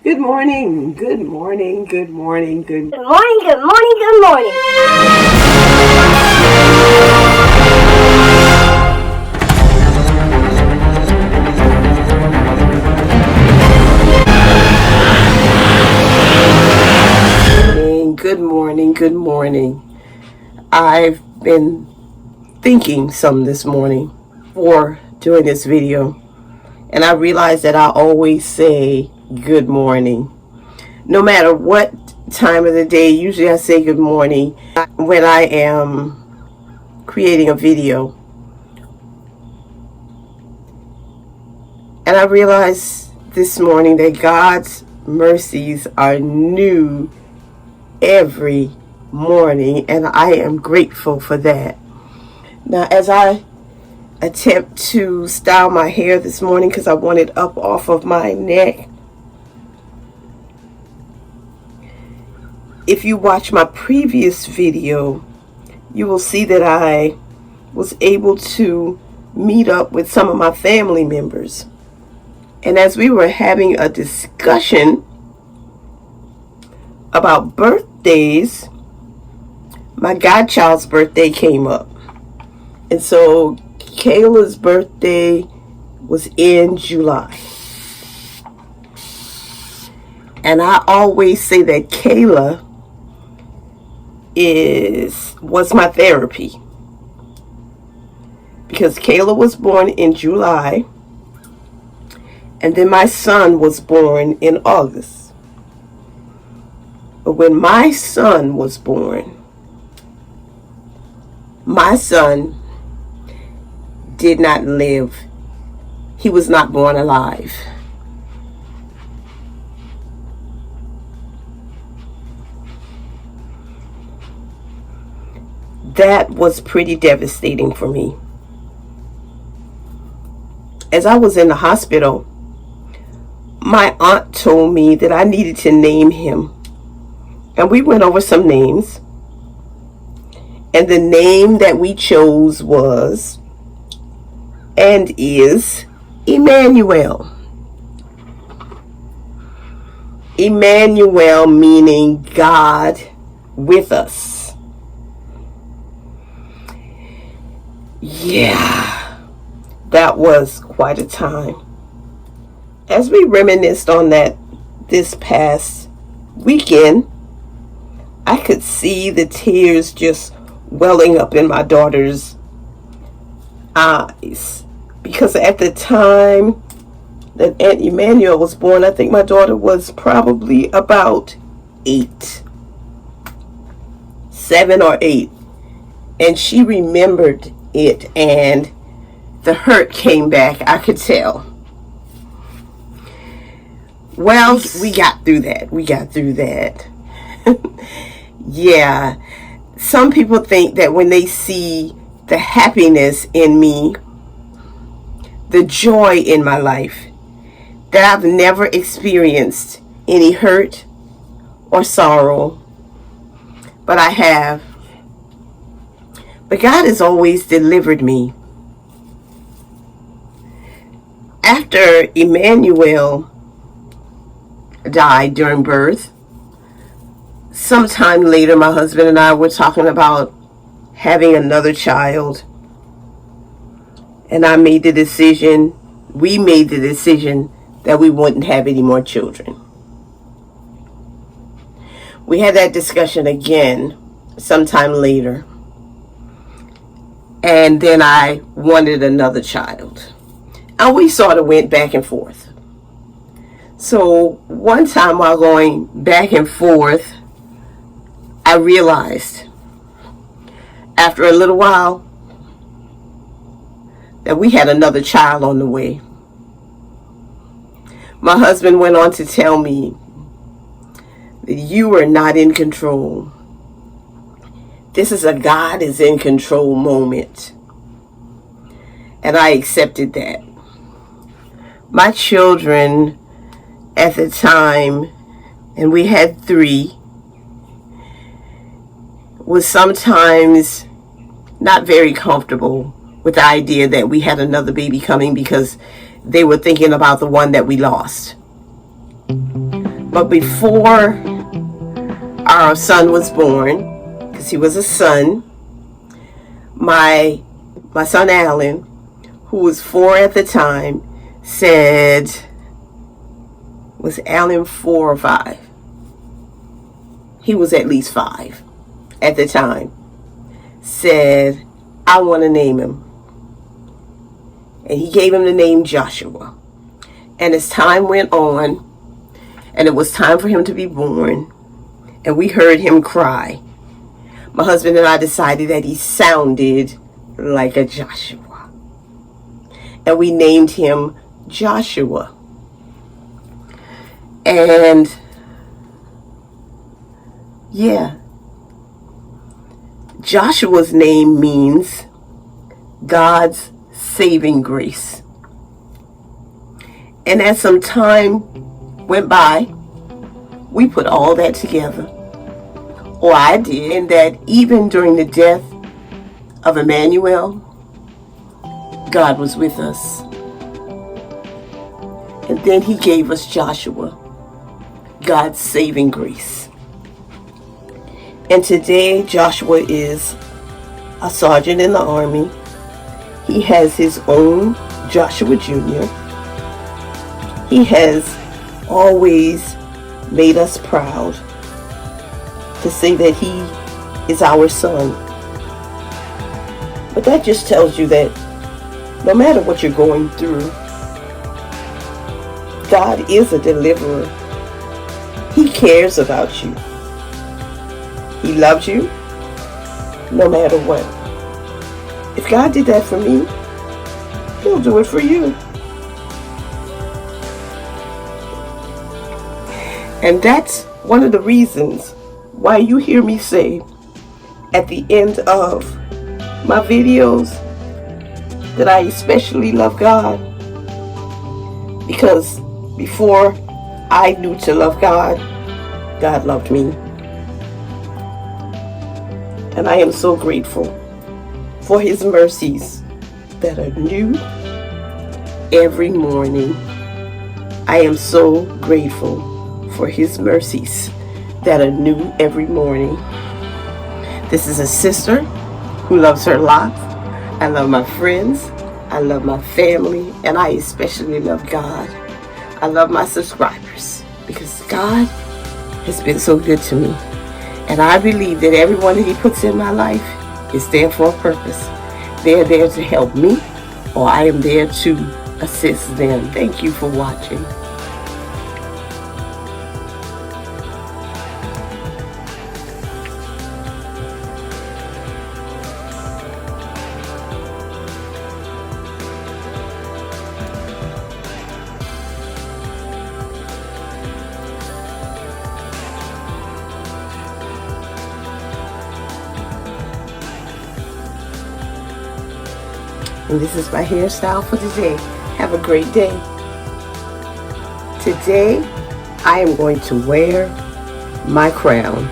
Good morning, good morning, good morning, good morning, good morning, good morning. Good morning, good morning. I've been thinking some this morning for doing this video, and I realized that I always say good morning. No matter what time of the day, usually I say good morning when I am creating a video. And I realized this morning that God's mercies are new every morning, and I am grateful for that. Now, as I attempt to style my hair this morning, because I want it up off of my neck, if you watch my previous video, you will see that I was able to meet up with some of my family members. And as we were having a discussion about birthdays, my godchild's birthday came up. And so Kayla's birthday was in July. And I always say that Kayla was my therapy, because Kayla was born in July, and then my son was born in August. But when my son was born, my son did not live. He was not born alive. That was pretty devastating for me. As I was in the hospital, my aunt told me that I needed to name him. And we went over some names. And the name that we chose was and is Emmanuel. Emmanuel meaning God with us. Yeah, that was quite a time. As we reminisced on that this past weekend, I could see the tears just welling up in my daughter's eyes. Because at the time that Aunt Emmanuel was born, I think my daughter was probably about 7 or 8. And she remembered it, and the hurt came back. I could tell. Well, we got through that. Yeah. Some people think that when they see the happiness in me, the joy in my life, that I've never experienced any hurt or sorrow. But I have. But God has always delivered me. After Emmanuel died during birth, sometime later, my husband and I were talking about having another child. And we made the decision that we wouldn't have any more children. We had that discussion again sometime later. And then I wanted another child. And we sort of went back and forth. So one time while going back and forth, I realized after a little while that we had another child on the way. My husband went on to tell me that you are not in control. This is a God is in control moment. And I accepted that. My children at the time, and we had 3, was sometimes not very comfortable with the idea that we had another baby coming, because they were thinking about the one that we lost. But before our son was born, because he was a son, my son Alan, who was 4 at the time, said, was Alan 4 or 5? He was at least 5 at the time. Said, I want to name him. And he gave him the name Joshua. And as time went on, and it was time for him to be born, and we heard him cry, my husband and I decided that he sounded like a Joshua. And we named him Joshua. And yeah, Joshua's name means God's saving grace. And as some time went by, we put all that together, or I did, and that even during the death of Emmanuel, God was with us. And then he gave us Joshua, God's saving grace. And today, Joshua is a sergeant in the Army. He has his own Joshua Jr. He has always made us proud to say that he is our son. But that just tells you that no matter what you're going through, God is a deliverer. He cares about you. He loves you no matter what. If God did that for me, he'll do it for you. And that's one of the reasons why you hear me say at the end of my videos that I especially love God. Because before I knew to love God, God loved me. And I am so grateful for his mercies that are new every morning. I am so grateful for his mercies that are new every morning. This is a sister who loves her locks. I love my friends. I love my family. And I especially love God. I love my subscribers because God has been so good to me. And I believe that everyone that he puts in my life is there for a purpose. They're there to help me, or I am there to assist them. Thank you for watching. And this is my hairstyle for today. Have a great day. Today, I am going to wear my crown.